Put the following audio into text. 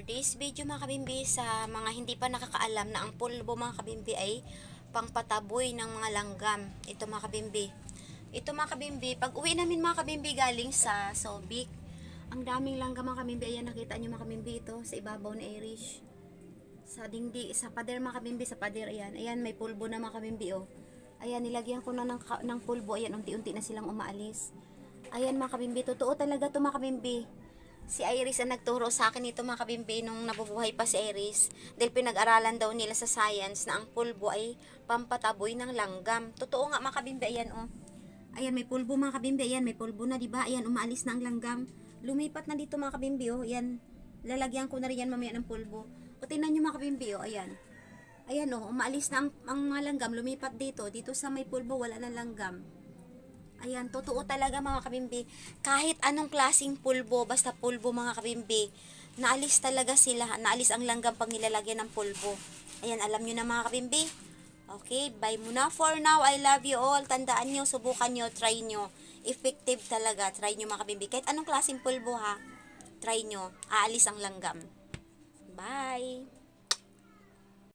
For this video mga kabimbi, sa mga hindi pa nakakaalam na ang pulbo mga kabimbi ay pangpataboy ng mga langgam. Ito mga kabimbi. Ito mga kabimbi, pag uwi namin mga kabimbi galing sa Sobic, ang daming langgam mga kabimbi. Ayan, nakita nyo mga kabimbi ito sa ibabaw ni Irish. Sa dingdi, sa pader mga kabimbi, sa pader ayan. Ayan, may pulbo na mga kabimbi oh. Ayan, nilagyan ko na ng pulbo. Ayan, unti-unti na silang umaalis. Ayan mga kabimbi, totoo talaga ito mga kabimbi. Si Iris ang nagturo sa akin ito mga kabimbi nung nabubuhay pa si Iris. Dahil pinag-aralan daw nila sa science na ang pulbo ay pampataboy ng langgam. Totoo nga mga kabimbi, ayan oh. Ayan, may pulbo mga kabimbi, ayan, may pulbo na diba? Ayan, umaalis na ang langgam. Lumipat na dito mga kabimbi oh, ayan. Lalagyan ko na rin yan mamaya ng pulbo. O tingnan nyo mga kabimbi oh, ayan. Ayan oh, umaalis na ang mga langgam, lumipat dito. Dito sa may pulbo, wala na langgam. Ayan, totoo talaga mga kabimbi. Kahit anong klaseng pulbo, basta pulbo mga kabimbi, naalis talaga sila. Naalis ang langgam pag nilalagyan ng pulbo. Ayan, alam nyo na mga kabimbi. Okay, bye muna for now. I love you all. Tandaan nyo, subukan nyo, try nyo. Effective talaga. Try nyo mga kabimbi. Kahit anong klaseng pulbo ha, try nyo. Aalis ang langgam. Bye!